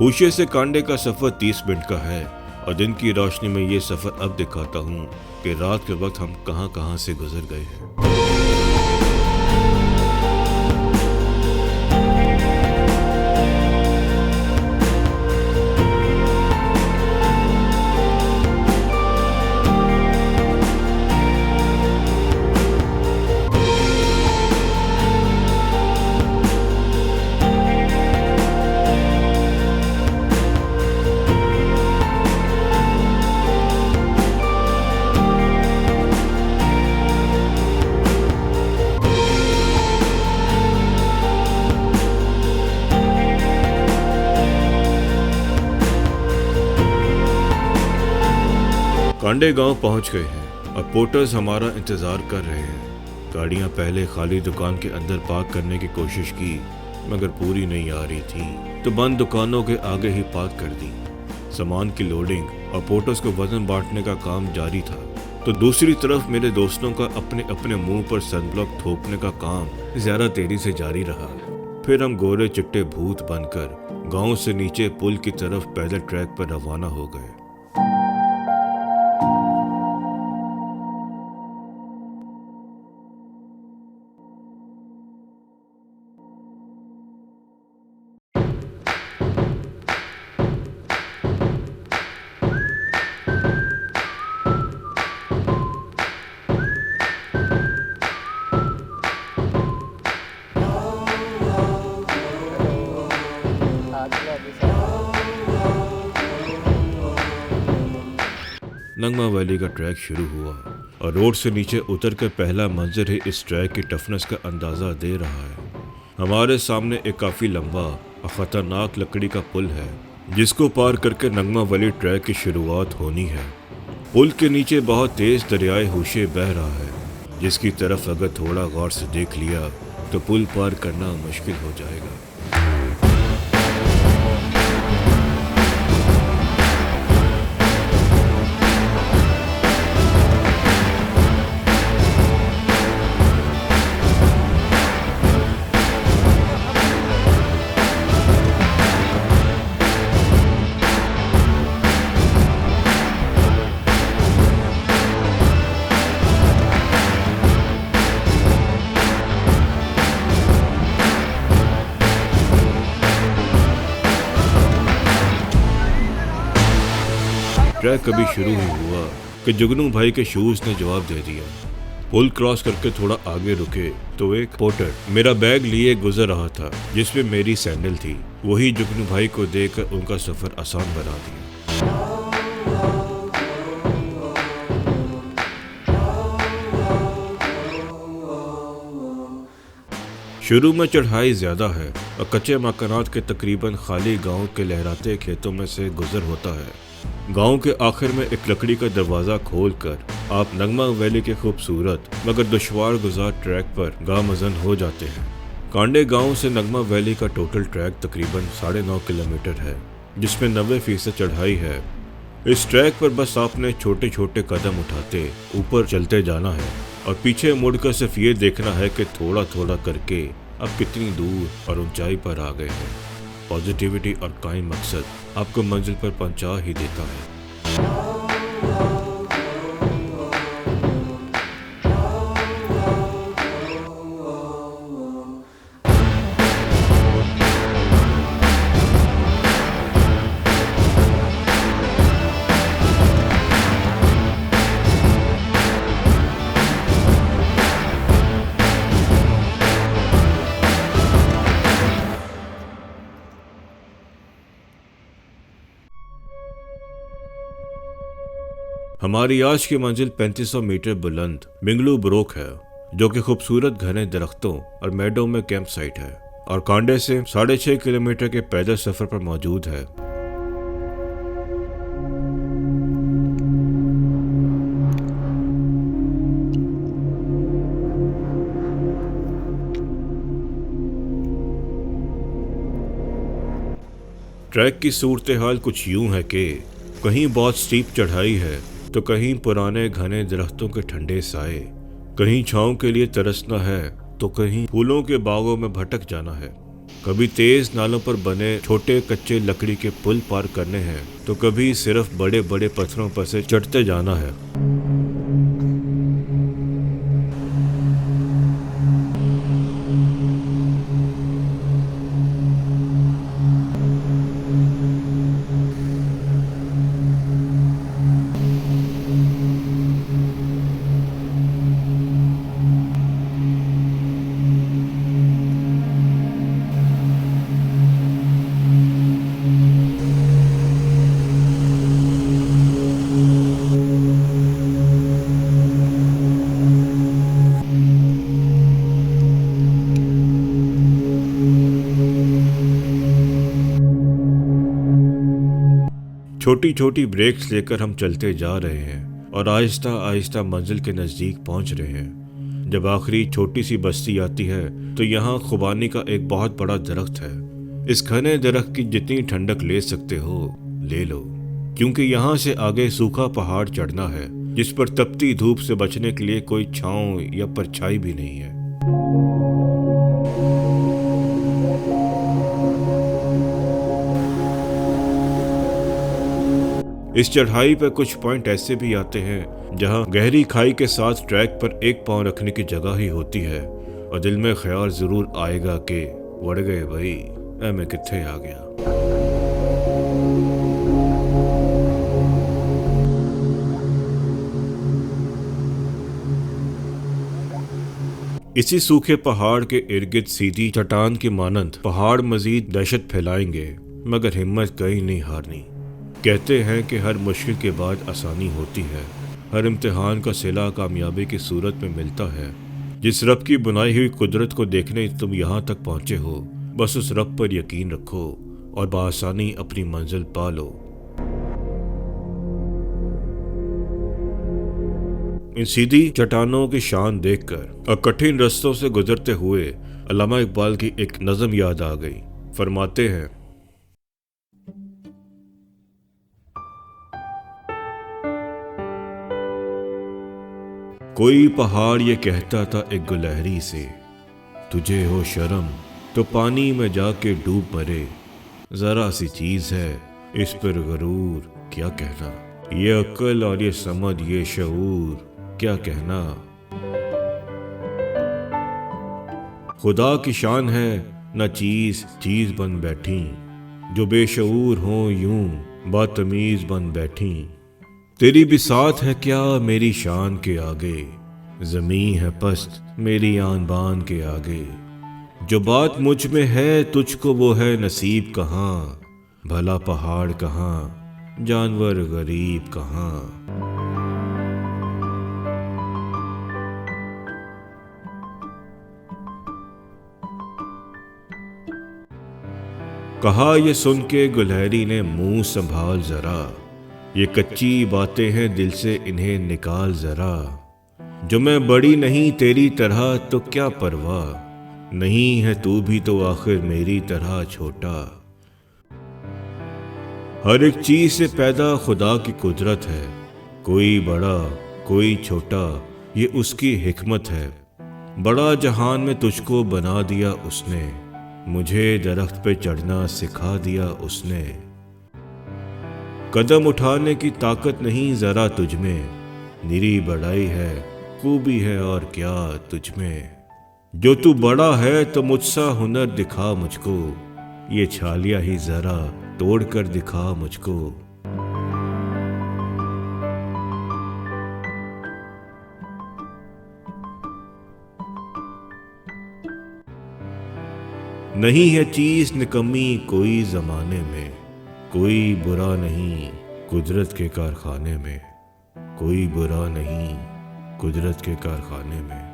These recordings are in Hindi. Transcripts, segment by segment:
होशे से कांडे का सफर 30 मिनट का है और दिन की रोशनी में ये सफर अब दिखाता हूँ कि रात के वक्त हम कहां से गुजर गए हैं। कांडे गांव पहुंच गए हैं और पोर्टर्स हमारा इंतजार कर रहे हैं। गाड़ियां पहले खाली दुकान के अंदर पार्क करने की कोशिश की मगर पूरी नहीं आ रही थी तो बंद दुकानों के आगे ही पार्क कर दी। सामान की लोडिंग और पोर्टर्स को वजन बांटने का काम जारी था तो दूसरी तरफ मेरे दोस्तों का अपने अपने मुंह पर सनब्लॉक थोपने का काम ज्यादा तेजी से जारी रहा। फिर हम गोरे चिट्टे भूत बनकर गांव से नीचे पुल की तरफ पैदल ट्रैक पर रवाना हो गए। नगमा वैली का ट्रैक शुरू हुआ और रोड से नीचे उतर कर पहला मंजर ही इस ट्रैक की टफनेस का अंदाज़ा दे रहा है। हमारे सामने एक काफ़ी लंबा और ख़तरनाक लकड़ी का पुल है जिसको पार करके नगमा वैली ट्रैक की शुरुआत होनी है। पुल के नीचे बहुत तेज़ दरियाए होशे बह रहा है जिसकी तरफ अगर थोड़ा गौर से देख लिया तो पुल पार करना मुश्किल हो जाएगा। ट्रैक कभी शुरू ही हुआ कि जुगनू भाई के शूज ने जवाब दे दिया। पुल क्रॉस करके थोड़ा आगे रुके तो एक पोर्टर मेरा बैग लिए गुजर रहा था जिसमें मेरी सैंडल थी। वही जुगनू भाई को देखकर उनका सफर आसान बना दिया। शुरू में चढ़ाई ज्यादा है और कच्चे मकानात के तकरीबन खाली गांव के लहराते खेतों में से गुजर होता है। गांव के आखिर में एक लकड़ी का दरवाजा खोलकर आप नगमा वैली के खूबसूरत मगर दुश्वार गुजार ट्रैक पर गामजन हो जाते हैं। कांडे गांव से नगमा वैली का टोटल ट्रैक तकरीबन 9.5 किलोमीटर है जिसमें 90% चढ़ाई है। इस ट्रैक पर बस आपने छोटे छोटे कदम उठाते ऊपर चलते जाना है और पीछे मुड़कर सिर्फ ये देखना है कि थोड़ा थोड़ा करके आप कितनी दूर और ऊंचाई पर आ गए हैं। पॉजिटिविटी और कायम मकसद आपको मंजिल पर पहुंचा ही देता है। हमारी आज की मंजिल 3500 मीटर बुलंद मिंगलू ब्रोक है जो कि खूबसूरत घने दरख्तों और मेडों में कैंप साइट है और कांडे से 6.5 किलोमीटर के पैदल सफर पर मौजूद है। ट्रैक की सूरत हाल कुछ यूं है कि कहीं बहुत स्टीप चढ़ाई है तो कहीं पुराने घने दरख्तों के ठंडे साए, कहीं छांव के लिए तरसना है तो कहीं फूलों के बागों में भटक जाना है। कभी तेज नालों पर बने छोटे कच्चे लकड़ी के पुल पार करने हैं तो कभी सिर्फ बड़े बड़े पत्थरों पर से चढ़ते जाना है। छोटी छोटी ब्रेक्स लेकर हम चलते जा रहे हैं और आहिस्ता आहिस्ता मंजिल के नज़दीक पहुंच रहे हैं। जब आखिरी छोटी सी बस्ती आती है तो यहाँ खुबानी का एक बहुत बड़ा दरख्त है। इस घने दरख्त की जितनी ठंडक ले सकते हो ले लो, क्योंकि यहाँ से आगे सूखा पहाड़ चढ़ना है जिस पर तपती धूप से बचने के लिए कोई छांव या परछाई भी नहीं है। इस चढ़ाई पर कुछ पॉइंट ऐसे भी आते हैं जहां गहरी खाई के साथ ट्रैक पर एक पांव रखने की जगह ही होती है और दिल में ख्याल जरूर आएगा कि वड़ गए भाई, मैं कित्थे आ गया। इसी सूखे पहाड़ के इर्द गिर्द सीधी चट्टान की मानंद पहाड़ मजीद दहशत फैलाएंगे, मगर हिम्मत कहीं नहीं हारनी। कहते हैं कि हर मुश्किल के बाद आसानी होती है, हर इम्तिहान का सिला कामयाबी की सूरत में मिलता है। जिस रब की बनाई हुई कुदरत को देखने तुम यहाँ तक पहुँचे हो, बस उस रब पर यकीन रखो और बआसानी अपनी मंजिल पा लो। इन सीधी चट्टानों की शान देखकर और कठिन रस्तों से गुजरते हुए अल्लामा इकबाल की एक नज़म याद आ गई। फरमाते हैं, कोई पहाड़ ये कहता था एक गुलहरी से, तुझे हो शर्म तो पानी में जाके डूब मरे, जरा सी चीज है इस पर गरूर क्या कहना, ये अक्ल और ये समझ ये शऊर क्या कहना। खुदा की शान है न चीज चीज बन बैठी, जो बेशऊर हो यूं बदतमीज बन बैठी। तेरी बिसात है क्या मेरी शान के आगे, ज़मीं है पस्त मेरी आन बान के आगे। जो बात मुझ में है तुझको वो है नसीब कहाँ, भला पहाड़ कहाँ जानवर गरीब कहाँ। कहा ये सुन के गुलहरी ने मुंह संभाल जरा, ये कच्ची बातें हैं दिल से इन्हें निकाल जरा। जो मैं बड़ी नहीं तेरी तरह तो क्या परवाह, नहीं है तू भी तो आखिर मेरी तरह छोटा। हर एक चीज से पैदा खुदा की कुदरत है, कोई बड़ा कोई छोटा ये उसकी हिकमत है। बड़ा जहान में तुझको बना दिया उसने, मुझे दरख्त पे चढ़ना सिखा दिया उसने। कदम उठाने की ताकत नहीं जरा तुझ में, निरी बड़ाई है खूबी है और क्या तुझ में। जो तू बड़ा है तो मुझसा हुनर दिखा मुझको, ये छालिया ही जरा तोड़ कर दिखा मुझको। नहीं है चीज निकम्मी कोई जमाने में, कोई बुरा नहीं कुदरत के कारखाने में, कोई बुरा नहीं कुदरत के कारखाने में।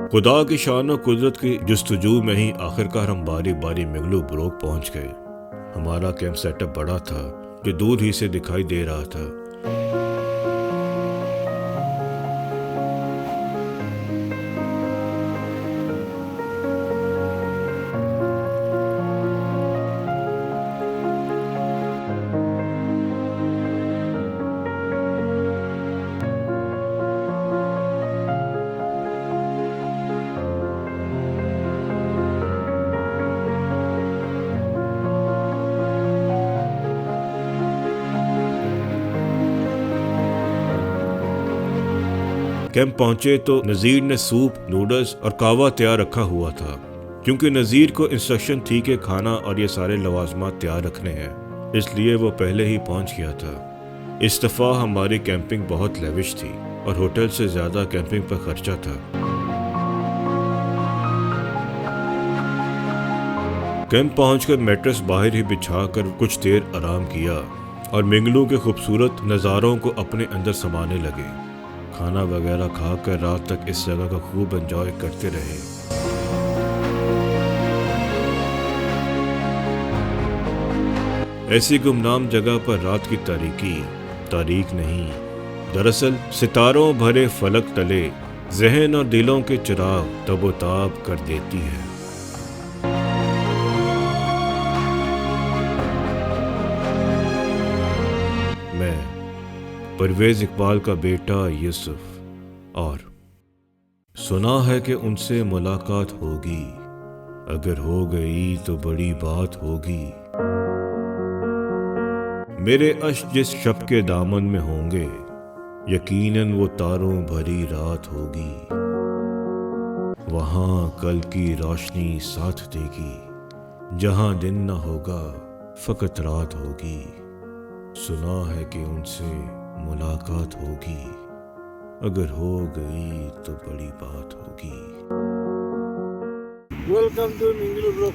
खुदा की शान और कुदरत की जुस्तजू में ही आखिरकार हम बारी बारी मिगलू ब्रोक पहुंच गए। हमारा कैंप सेटअप बड़ा था जो दूर ही से दिखाई दे रहा था। कैंप पहुंचे तो नज़ीर ने सूप, नूडल्स और कहवा तैयार रखा हुआ था, क्योंकि नज़ीर को इंस्ट्रक्शन थी कि खाना और ये सारे लवाजमात तैयार रखने हैं, इसलिए वो पहले ही पहुंच गया था। इस दफ़ा हमारी कैंपिंग बहुत लेविश थी और होटल से ज़्यादा कैंपिंग पर खर्चा था। कैंप पहुंचकर मैट्रेस बाहर ही बिछाकर कुछ देर आराम किया और मिंगलू के खूबसूरत नज़ारों को अपने अंदर समाने लगे। खाना वगैरह खाकर रात तक इस जगह का खूब एंजॉय करते रहे। ऐसी गुमनाम जगह पर रात की तारीख नहीं, दरअसल सितारों भरे फलक तले जहन और दिलों के चिराग तबोताब कर देती है। मैं परवेज इकबाल का बेटा यूसुफ, और सुना है कि उनसे मुलाकात होगी, अगर हो गई तो बड़ी बात होगी। मेरे अश्क जिस शब के दामन में होंगे, यकीनन वो तारों भरी रात होगी। वहाँ कल की रोशनी साथ देगी, जहाँ दिन न होगा फकत रात होगी। सुना है कि उनसे मुलाकात होगी, अगर हो गई तो बड़ी बात होगी। वेलकम टू मिंगलू ब्रो।